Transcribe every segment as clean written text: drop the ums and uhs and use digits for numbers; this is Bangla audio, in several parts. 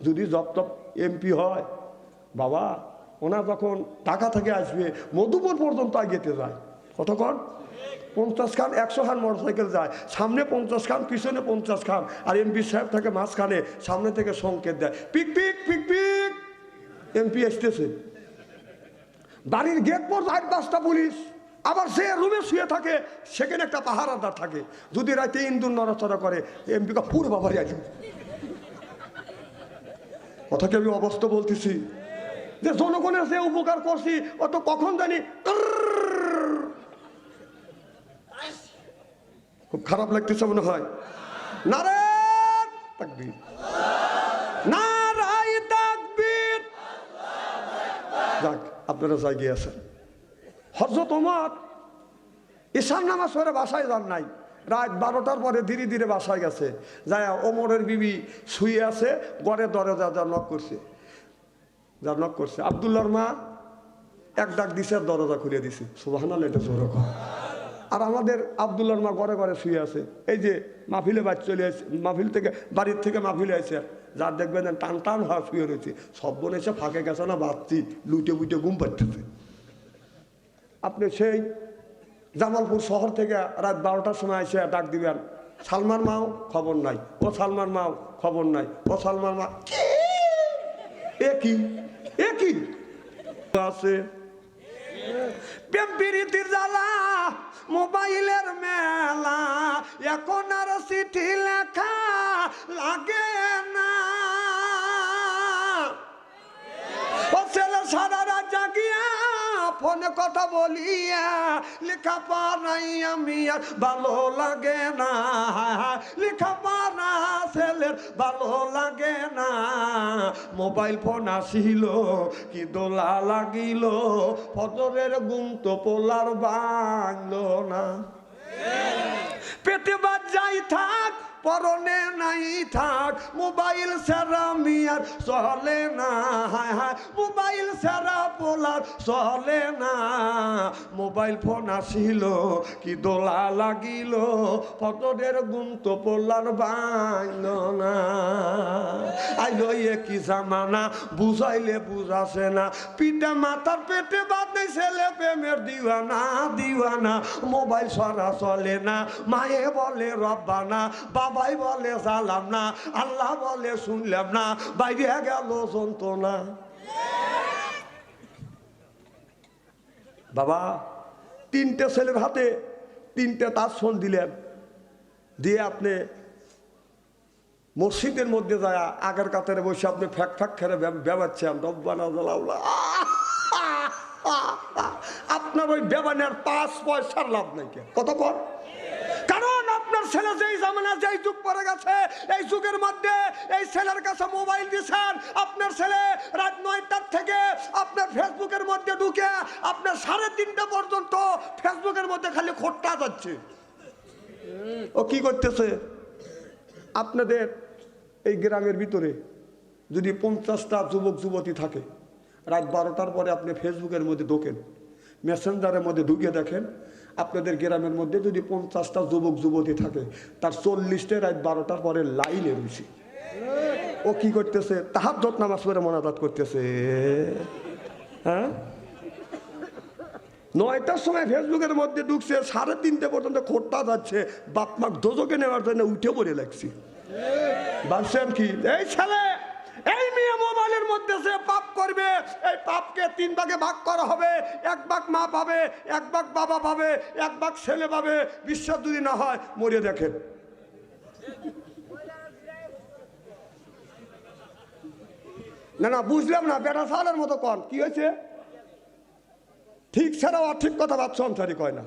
যদি জব টপ এমপি হয়, বাবা ওনার যখন ঢাকা থেকে আসবে মধুপুর পর্যন্ত আগেতে যায়, কতক্ষণ 50 খান 100 খান মোটরসাইকেল যায়, সামনে 50 খান পিছনে 50 খান, আর এমপি সাহেব থাকে মাঝখানে, সামনে থেকে সংকেত দেয় পিক পিক পিক পিক, এমপি আসতেছে। বাড়ির গেট পর 8-10টা পুলিশ, আবার সে রুমে শুয়ে থাকে, সেখানে একটা পাহারাদার থাকে। যদি রাতে ইন্দুর নড়াচড়া করে, এমপি কা পুরো বাবারই আসবে। কথা কি আমি অবস্থা বলতেছি যে জনগণের যে উপকার করছি অত কখন জানি খুব খারাপ লাগতেছে মনে হয়। নারায়ণ তাকবীর, নারায়ণ তাকবীর। যাক, আপনারা জায়গায় আছেন। হযরত ওমর ঈশার নামাজ পড়ে বাসায় যান নাই, রাত 12টার পরে ধীরে ধীরে বাসায় গেছে। যায় ওমরের বিবি শুয়ে আছে, ঘরে দরজা নক করছে, নক করছে। আব্দুল্লাহর মা এক ডাক দিছে, দরজা খুলে দিছে। সুবহানাল্লাহ, এটা জোরে কর। আর আমাদের আব্দুল্লাহর মা ঘরে ঘরে শুয়ে আছে। এই যে মাহফিলে বাড়ি চলে আসছে, মাহফিল থেকে বাড়ির থেকে মাহফিলে আসছে, যার দেখবেন টান টান হওয়া শুয়ে রয়েছে, সব বোন এসে ফাঁকে গেছে না, বাচ্চি লুটে বুটে ঘুম পাচ্ছে। আপনি সেই জামালপুর শহর থেকে রাত 12টার সময় এসে ডাক দিবেন, সালমান মাও খবর নাই, ও সালমান মাও খবর নাই, ও সালমান মা একই আছে। প্রেম প্রীতির জ্বালা, মোবাইলের মেলা, এখন আর চিঠি লেখা লাগে না। ও ছেলে সারা রাত জাগিয়া ফোনে কথা বলিয়া, লেখা পড়াই আমি আর ভালো লাগে না, লেখা পড়া ছেলের ভালো লাগে না। মোবাইল ফোন আসিল কি দোলা লাগিল, ফজরের ঘুম তো পোলার ভাঙলো না। পেটে বাদ যাই থাক, পরনে নাই থাক, মোবাইল ছাড়া মিয়ার চলে না, মোবাইল ছাড়া পোলার চলে না। মোবাইল ফোন আসিল কি দোলা লাগিল, ফজরের ঘুম তো পোলার ভাঙল না। আইলো কি জামানা, বুঝাইলে বুঝাছে না, পিতা মাতার পেটে বাদ নেই, ছেলে প্রেমের দিওয়ানা। মোবাইল ছাড়া চলে না, মায়ে বলে রব্বানা, বাবাই বলে জালাম না, আল্লাহ বলে শুনলাম না, বাইরে গেল যন্ত্রণা। বাবা 3টে ছেলের হাতে 3টে তাজ ফোন দিলেন, দিয়ে আপনি মসজিদের মধ্যে যায় আগের কাতারে বসে আপনি ফ্যাক ফ্যাক খেলে বেবাচ্ছেন, রব্বানা জালাউলা। আপনার ওই বেবানের 5 পয়সার লাভ নাই। কত পর? কারণ আপনার ছেলে যেই জামানা যেই যুগ পড়ে গেছে, এই যুগের মধ্যে এই ছেলের কাছে মোবাইল দিয়েছেন, আপনার ছেলে রাত 9টার থেকে আপনার ফেসবুকের মধ্যে ঢুকে আপনার 3:30টা পর্যন্ত ফেসবুকের মধ্যে খালি খোট্টা যাচ্ছে। ও কি করতেছে? আপনাদের এই গ্রামের ভিতরে যদি 50টা যুবক যুবতী থাকে, রাত 12টার পরে আপনি ফেসবুকের মধ্যে ঢোকেন, মেসেঞ্জারের মধ্যে ঢুকে দেখেন, আপনাদের গ্রামের মধ্যে যদি 50টা যুবক যুবতী থাকে, তার 40টা রাত 12টার পরে লাইনে রয়েছে। ও কি করতেছে? তাহাজ্জুদ নামাজ পড়ে মোনাজাত করতেছে। হ্যাঁ, 9টার সময় ফেসবুকের মধ্যে ঢুকছে, 3:30 পর্যন্ত খোট্টা যাচ্ছে, বাপ মাক দোজকে নেওয়ার জন্য উঠে পড়ে লাগছে। ভাবছেন কি এই ছেলে এই মেয়ে মোবাইলের মধ্যে যে পাপ করবে, এই পাপকে 3 ভাগে ভাগ করা হবে। 1 ভাগ মা পাবে, 1 ভাগ বাবা পাবে, 1 ভাগ ছেলে পাবে। বিশ্বাস যদি না হয় মরে দেখেন। না বুঝলাম না, বেটা সালের মতো কন কি হয়েছে? ঠিক ছাড়া অঠিক কথা ভাবছ সংসারী কয় না,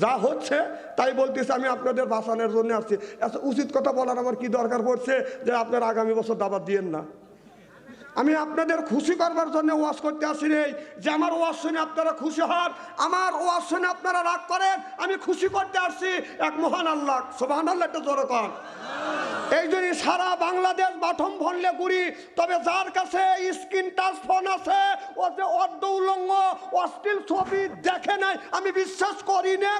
যা হচ্ছে তাই বলতেছে। আমি আপনাদের বাঁচানোর জন্য আসছি। আচ্ছা, উচিত কথা বলার আমার কি দরকার পড়ছে যে আপনারা আগামী বছর দাবাত দিয়েন না? আমি আপনাদের খুশি করবার জন্য ওয়াজ করতে আসি নেই যে আমার ওয়াজ শুনে আপনারা খুশি হন, আমার ওয়াজ শুনে আপনারা রাগ করেন। আমি খুশি করতে আসছি এক মহান আল্লাহ। সুবহানাল্লাহ, একটা জোরে কন। এই জন্য সারা বাংলাদেশ বাথম ফোনলে ঘুরি, তবে যার কাছে স্ক্রিন টাচ ফোন আছে, ও যে অর্ধ উলঙ্গ অশ্লীল ছবি দেখে নাই, আমি বিশ্বাস করি না।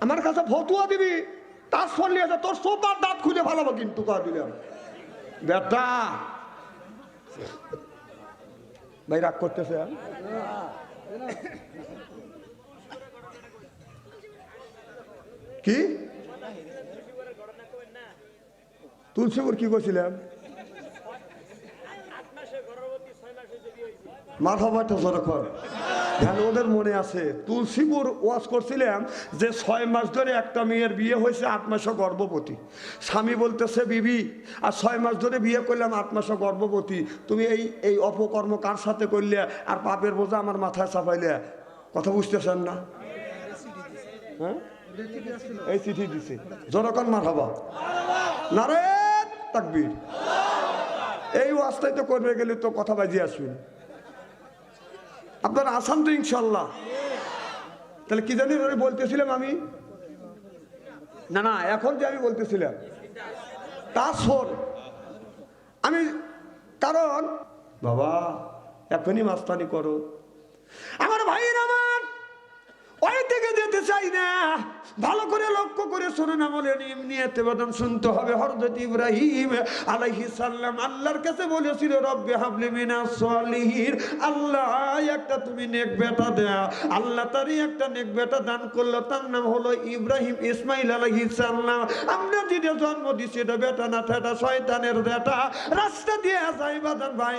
আমার কাছে ফতুয়া দিবি, তার সরলি আছে তোর সোপার দাঁত খুঁজে ভালো কিন্তু কয়া দিলাম বেটা ভাই রাগ করতেছে কি তুলসীপুর কি করছিলাম মাথাবাটা যখন ওদের মনে আছে তুলসীপুর ওয়াজ করছিলাম যে 6 মাস ধরে একটা মেয়ের বিয়ে হয়েছে 8 মাসে গর্ভবতী স্বামী বলতেছে বিবি আর 6 মাস ধরে বিয়ে করলাম 8 মাসে গর্ভবতী তুমি এই অপকর্ম কার সাথে করলে আর পাপের বোঝা আমার মাথায় চাপাইলে কথা বুঝতেছেন না হ্যাঁ এই চিঠি দিছে জনগণ মারহাবা নারে তাকবীর এই ওয়াজটাই তো করবে গেলে তো কথা বাজিয়ে আসবেন আপনারা আসান তো ইনশাল্লাহ তাহলে কি জানি বলতেছিলাম আমি না এখন যে আমি বলতেছিলাম তারপর আমি কারণ বাবা এখনই মাস্তানি করো আমার ভাইয়ের আমার ওই দিকে যেতে চাই না ভালো করে লক্ষ্য করে শুনুন আমলে নিয়তে বদন শুনতে হবে হযরত ইব্রাহিম আলাইহিস সালাম আল্লাহর কাছে বলেছিল রব্বে হাবলি মিনাস সলিহিন আল্লাহ একটা তুমি নেক বেটা দাও আল্লাহ তারই একটা নেক বেটা দান করলো তার নাম হলো ইব্রাহিম ইসমাইল আলাইহিস সালাম আমরা যেটা জন্ম দিছি এটা বেটা না এটা শয়তানের বেটা রাস্তা দিয়ে যাই বাদান ভাই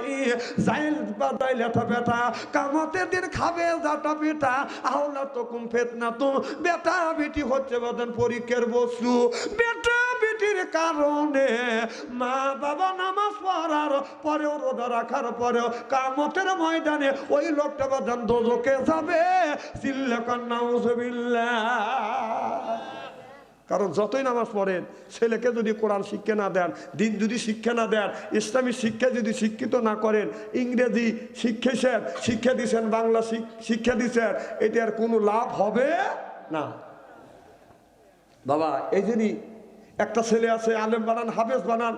জাইল বাদাই লেটা বেটা কামতের দিন খাবে যাটা বেটা আওলা তো কুম ফিতনা তো বেটা বেটি হচ্ছে বাদান পরীক্ষার বস্তু বেটা বেটির কারণে মা বাবা নামাজ পড়ার পরেও রোজা রাখার পরেও কিয়ামতের ময়দানে ওই লোকটা বাদান দোজখে যাবে চিল্লাকান নাউজুবিল্লাহ কারণ যতই নামাজ পড়েন ছেলেকে যদি কোরআন শিক্ষা না দেন দিন যদি শিক্ষা না দেন ইসলামী শিক্ষা যদি শিক্ষিত না করেন ইংরেজি শিক্ষা দিচ্ছেন বাংলা শিক্ষা দিচ্ছেন এটার কোনো লাভ হবে না বাবা এই জন্যই একটা ছেলে আছে আলেম বানান হাফেজ বানান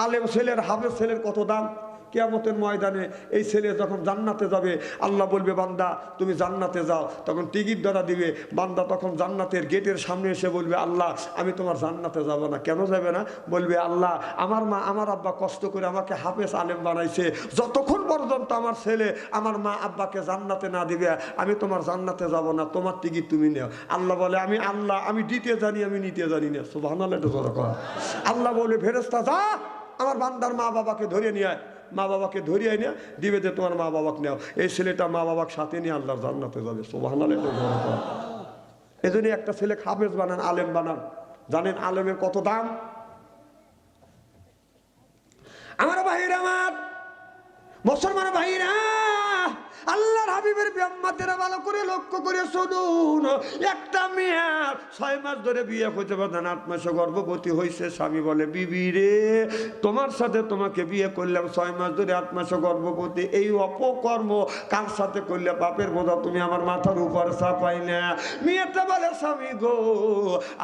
আলেম ছেলের হাফেজ ছেলের কত দাম কিয়ামতের ময়দানে এই ছেলে যখন জান্নাতে যাবে আল্লাহ বলবে বান্দা তুমি জান্নাতে যাও তখন টিকিট ধরা দিবে বান্দা তখন জান্নাতের গেটের সামনে এসে বলবে আল্লাহ আমি তোমার জান্নাতে যাব না কেন যাবে না বলবে আল্লাহ আমার মা আমার আব্বা কষ্ট করে আমাকে হাফেজ আলেম বানাইছে যতক্ষণ পর্যন্ত আমার ছেলে আমার মা আব্বাকে জান্নাতে না দিবে আমি তোমার জান্নাতে যাব না তোমার টিকিট তুমি নেও আল্লাহ বলে আমি দিতে জানি আমি নিতে জানি না সুবহানাল্লাহ আল্লাহ বলে ফেরেশতা যা আমার বান্দার মা বাবাকে ধরে নিয়ে মা বাবাকে ধরিয়ে নিয়ে দিবে যে তোমার মা বাবাকে নেও এই ছেলেটা মা বাবাকে সাথে নিয়ে আল্লাহর জান্নাতে যাবে সুবহানাল্লাহ এই জন্য একটা ছেলে হাফেজ বানান আলেম বানান জানেন আলেমের কত দাম আমার ভাইরা আমার মুসলমান ভাইরা আল্লাহর হাবিবের ব্যাম্মাতেরা ভালো করে লক্ষ্য করে শুনুন একটা মেয়ে 6 মাস ধরে বিয়ে হইতে পারতেন 8 মাসে গর্ভবতী হয়েছে স্বামী বলে বিবি রে তোমার সাথে তোমাকে বিয়ে করলাম 6 মাস ধরে 8 মাসে গর্ভবতী এই অপকর্ম কার সাথে করলে পাপের বোঝা তুমি আমার মাথার উপর চাপাই না মেয়েটা বলে স্বামী গো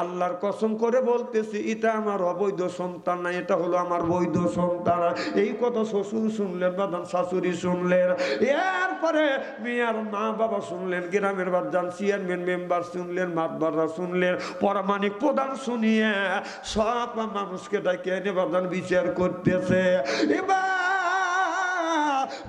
আল্লাহর কসম করে বলতেছি এটা আমার অবৈধ সন্তান না এটা হলো আমার বৈধ সন্তান এই কথা শ্বশুর শুনলেন বাদান শাশুড়ি শুনলেন এরপরে মেয়ের মা বাবা শুনলেন গ্রামের বাজান চেয়ারম্যান মেম্বার শুনলেন মাতবাররা শুনলেন পরমাণিক প্রধান শুনিয়ে সব মানুষকে ডাকে এনে বাজান বিচার করতেছে এবার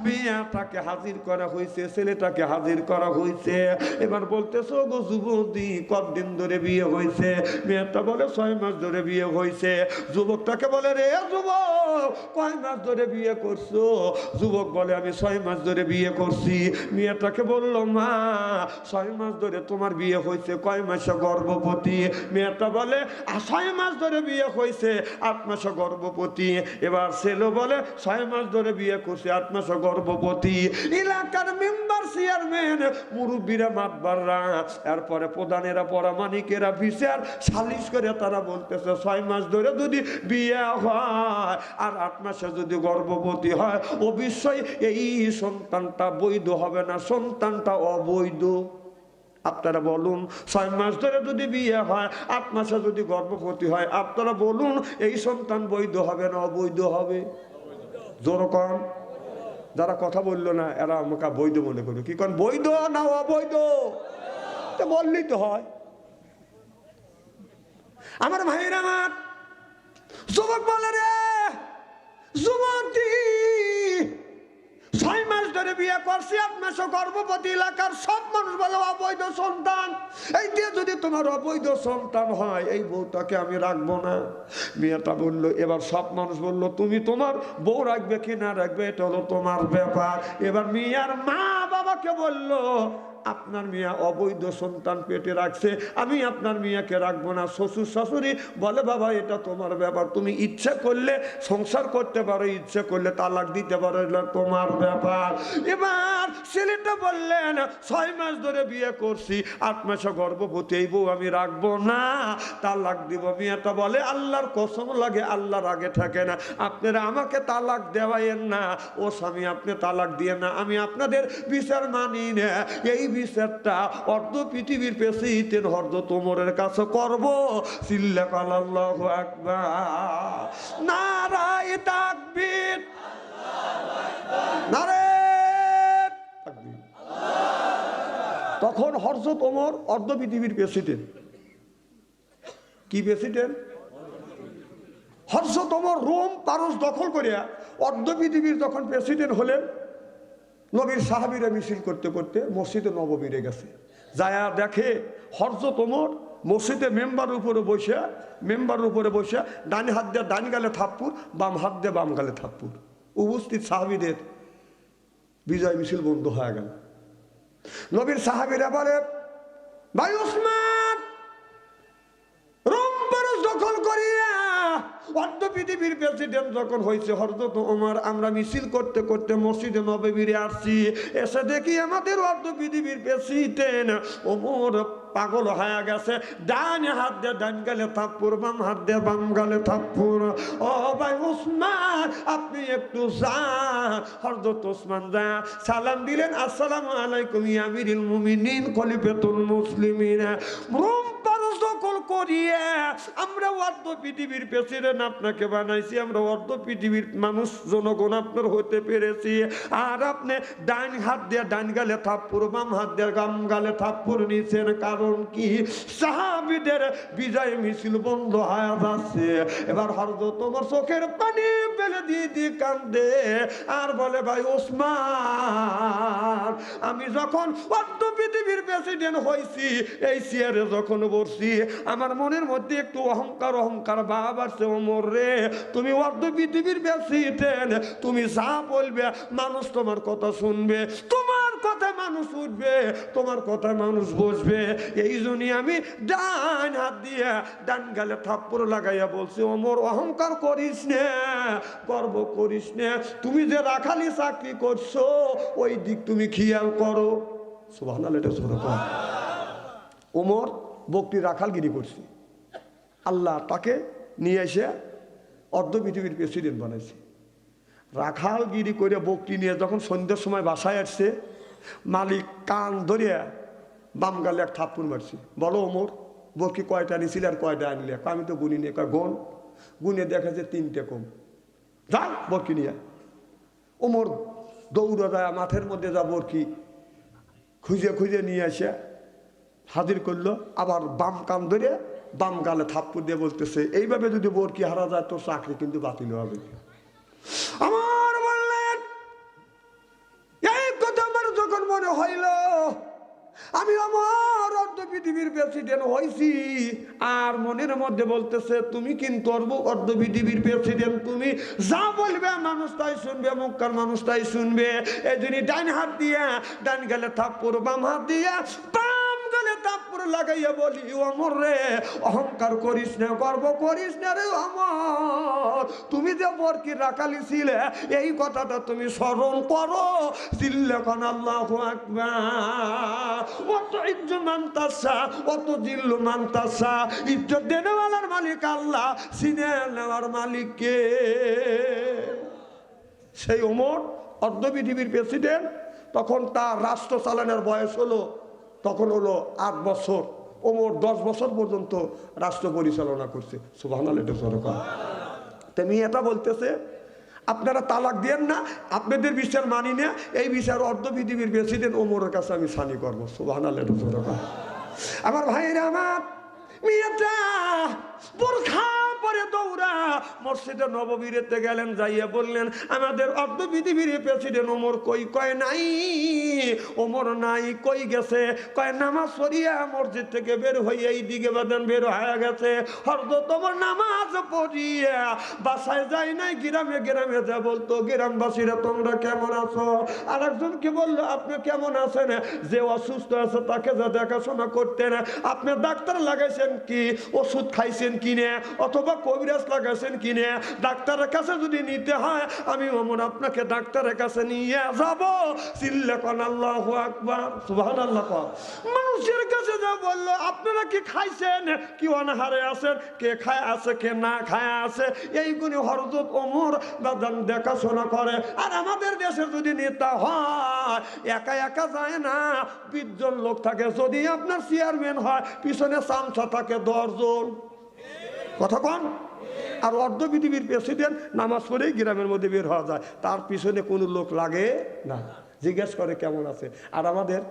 মেয়েটাকে হাজির করা হয়েছে ছেলেটাকে হাজির করা হয়েছে এবার বলতেছে গো যুবতী কতদিন ধরে বিয়ে হয়েছে মেয়েটা বলে 6 মাস ধরে বিয়ে হয়েছে যুবকটাকে বলে রে যুবক কয় মাস ধরে বিয়ে করছো যুবক বলে আমি 6 মাস ধরে বিয়ে করছি মেয়েটাকে বললো মা 6 মাস ধরে তোমার বিয়ে হয়েছে কয় মাসে গর্ভবতী মেয়েটা বলে 6 মাস ধরে বিয়ে হয়েছে 8 মাসে গর্ভবতী এবার ছেলে বলে 6 মাস ধরে বিয়ে করছে 8 মাসে গর্ভবতী এলাকার মেম্বার চেয়ারম্যান মুরব্বীরা মাতবাররা এরপরে প্রধানেরা পরামানিকেরা বিচার সালিশ করে তারা বলতেছে 6 মাস ধরে যদি বিয়ে হয় আর 8 মাসে যদি গর্ভবতী হয় অবশ্যই এই সন্তানটা বৈধ হবে না সন্তানটা অবৈধ আপনারা বলুন 6 মাস ধরে যদি বিয়ে হয় 8 মাসে যদি গর্ভবতী হয় আপনারা বলুন এই সন্তান বৈধ হবে না অবৈধ হবে জোর কম যারা কথা বললো না এরা আমাকে বৈধ মনে করবে কি কারণ বৈধ না অবৈধ তো বললেই তো হয় আমার ভাইরা আমার, যুবক বলে রে যুবতী, 6 মাস ধরে বিয়ে করছি, 8 মাসও গর্ভবতী, এলাকার সব মানুষ বলে অবৈধ সন্তান। এই দিয়ে যদি তোমার অবৈধ সন্তান হয়, এই বউটাকে আমি রাখবো না। মেয়েটা বললো, এবার সব মানুষ বললো তুমি তোমার বউ রাখবে কি না রাখবে এটা হলো তোমার ব্যাপার। এবার মেয়ের মা বাবাকে বললো, আপনার মেয়ে অবৈধ সন্তান পেটে রাখছে, আমি আপনার মেয়েকে রাখবো না। শ্বশুর শাশুড়ি বলে, বাবা এটা তোমার ব্যাপার, তুমি ইচ্ছে করলে সংসার করতে পারো, ইচ্ছে করলে তালাক দিতে পারো, এটা তোমার ব্যাপার। এবার ছেলেটা বললেন, 6 মাস ধরে বিয়ে করছি, 8 মাসে গর্ভবতী, এই বউ আমি রাখবো না, তালাক দিব। মেয়েটা বলে, আল্লাহর কসম লাগে, আল্লাহর আগে থাকে না, আপনারা আমাকে তালাক দেওয়াইয়েন না। ও স্বামী, আপনি তালাক দিয়ে না, আমি আপনাদের বিচার মানি না। এই বিচারটা অর্ধ পৃথিবীর প্রেসিডেন্ট হযরত ওমরের কাছে করব। চিল্লাক আল্লাহু আকবার, নারায়ে তাকবীর, নারায়ে তাকবীর। তখন হযরত ওমর অর্ধ পৃথিবীর প্রেসিডেন্ট। কি প্রেসিডেন্ট? হযরত ওমর রোম পারস্য দখল করিয়া অর্ধ পৃথিবীর যখন প্রেসিডেন্ট হলেন, নবীর সাহাবীরা মিছিল করতে করতে মসজিদে নববীরে গেছে, যায়া দেখে হযরত ওমর মসজিদে মেম্বারের উপরে বসে ডান হাত দিয়ে ডান গালে থাপ্পুর, বাম হাত দিয়ে বাম গালে থাপ্পুর। উপস্থিত সাহাবীদের বিজয় মিছিল বন্ধ হয়ে গেল। নবীর সাহাবীরা বলে, ভাই ওসমান, রোম পারস্য দখল করিয়া অর্ধ পৃথিবীর প্রেসিডেন্ট যখন হয়েছে হযরত ওমর, আমরা মিছিল করতে করতে মসজিদে নববীরে আসছি, এসে দেখি আমাদের অর্ধ পৃথিবীর প্রেসিডেন্ট ওমর পাগল হয়ে গেছে, ডান হাত দিয়ে ডান গালে থাপ্পুর, বাম হাত দিয়ে বাম গালে থাপ্পুর। ও ভাই ওসমান, আপনি একটু যান। হযরত ওসমান যা সালাম দিলেন, আসসালামু আলাইকুম ইয়া আমিরুল মুমিনিন খলিফাতুল মুসলিমিন। রোম পারস্য দখল করিয়ে আমরা অর্ধ পৃথিবীর প্রেসিডেন্ট আপনাকে বানাইছি, আমরা অর্ধ পৃথিবীর মানুষ জনগণ আপনার হতে পেরেছি, আর আপনি ডান হাত দিয়ে ডান গালে থাপ্পুর, বাম হাত দিয়ে বাম গালে থাপ্পুর নিছেন। কারণ কি? সাহাবীদের বিজয় মিছিল বন্ধ হয়ে যাচ্ছে। এবার হযরত ওমর চোখের পানি ফেলে দিয়ে কান্দে আর বলে, ভাই ওসমান, আমি যখন অর্ধ পৃথিবীর প্রেসিডেন্ট হয়েছি, এই চেয়ারে যখন বসছি, আমার মনের মধ্যে একটু অহংকার ভাব আসছে। ওমর রে, তুমি অর্ধ পৃথিবীর প্রেসিডেন্ট, তুমি যা বলবে মানুষ তোমার কথা শুনবে, তোমার কথা মানুষ উঠবে, তোমার কথা মানুষ বসবে। এই জন্যই আমি ডান হাত দিয়ে ডান গালে থাপ্পড় লাগাইয়া বলছি, ওমর অহংকার করিস না, গর্ব করিস না, তুমি যে রাখালি চাকরি করছো ওই দিক তুমি খেয়াল করো। সুবহানাল্লাহ, এটা সুবহানাল্লাহ। ওমর বকটি রাখালগিরি করছে, আল্লাহ তাকে নিয়ে এসে অর্ধ পৃথিবীর প্রেসিডেন্ট বানাইছে। রাখালগিরি করে বকটি নিয়ে যখন সন্ধ্যের সময় বাসায় আসছে, মালিক কান ধরিয়া বাম গালে এক থাপ্পড় মারছি। বলো ওমর, বকটি কয়টা নিছিল আর কয়টা আনলে? আমি তো গুনি নিয়ে গোন, গুনে দেখা যে 3টে কম, যা বরকি নিয়ে। ওমর দৌড়া যায়, মাঠের মধ্যে যা বরকি খুঁজে খুঁজে নিয়ে আসে হাজির করলো, আবার বাম কান ধরে বাম গালে থাপ্পড় দিয়ে বলতেছে, এইভাবে যদি বরকি হারা যায় তোর চাকরি কিন্তু বাতিল হবে। আমার বললেন, এই কথা আমার যখন মনে হইল, আমি আমার অর্ধ পৃথিবীর প্রেসিডেন্ট হয়েছি, আর মনের মধ্যে বলতেছে তুমি কিন্তু অর্ধ পৃথিবীর প্রেসিডেন্ট, তুমি যা বলবে মানুষ তাই শুনবে, মক্কার মানুষ তাই শুনবে। এই জন্য ডান হাত দিয়া ডান গালে থাপ্পড়, বাম হাত দিয়া বাম গালে থাপ্পড় লাগাইয়া বলি, ওমর রে, অহংকার করিস না, গর্ব করিস না রে ওমর, তুমি যে বরকি রাখালি ছিলে এই কথাটা তুমি স্মরণ করো। চিল্লাখন আল্লাহু আকবার। অত ইজ্জত মানতাসা, অত জিল্লু মানতাসা, ইজ্জত দেনেওয়ালার মালিক আল্লাহ, সিনে নেওয়ার মালিক কে? সেই ওমর অর্ধ পৃথিবীর প্রেসিডেন্ট, তখন তার রাষ্ট্র চালানোর বয়স হলো, তখন হলো 8 বছর। ওমর 10 বছর পর্যন্ত রাষ্ট্র পরিচালনা করছে। সুবহানাল্লাহ, এটা সরকার। তেমনি এটা বলতেছে, আপনারা তালাক দেন না, আপনাদের বিচার মানি না, এই বিচার অর্ধ পৃথিবীর প্রেসিডেন্ট ওমরের কাছে আমি সানি করবো। সুবহানাল্লাহ, এটা সরকার। আমার ভাইরা আমার, মেয়েটা বোরখা পরে দৌড়া মসজিদে নববীরেতে গেলেন, যাইয়া বললেন আমাদের অর্ধ পৃথিবীর প্রেসিডেন্ট ওমর কই? কয় নাই, ওমর নাই। কই গেছে? কয় নামাজ পড়িয়া মসজিদ থেকে বের হয়ে এই দিকে বাদান বের হয়ে গেছে। হযরত ওমর নামাজ পড়িয়া বাসায় যায় নাই, গ্রামে গ্রামে যা বলতো, গ্রামবাসীরা তোমরা কেমন আছো? আর একজনকে বললো আপনি কেমন আছেন? যে অসুস্থ আছে তাকে যা দেখাশোনা করতেন, আপনি ডাক্তার লাগাইছেন কি, ওষুধ খাইছেন কিনে, অথবা কবিরাজ লাগাইছেন কিনে, ডাক্তারের কাছে যদি নিতে হয় আমি ওমর আপনাকে ডাক্তারের কাছে নিয়ে যাব। চিল্লা কোন আল্লাহু আকবার, সুবহানাল্লাহ। মানুষের কাছে যা বললো আপনারা কি খাইছেন, কি অনাহারে আছেন, কে খায় আছে কে না খায় আছে, এইগুলি হযরত ওমর বাদান দেখাশোনা করে। আর আমাদের দেশে যদি নেতা হয় একা একা যায় না, 20 জন লোক থাকে। যদি আপনার চেয়ারম্যান হয় পিছনে চামচা থাকে 10 জন। কথা কন? আর অর্ধ পৃথিবীর প্রেসিডেন্ট নামাজ পড়েই গ্রামের মধ্যে বের হওয়া যায়, তার পিছনে কোনো লোক লাগে না, জিজ্ঞেস করে কেমন আছে। আর আমাদের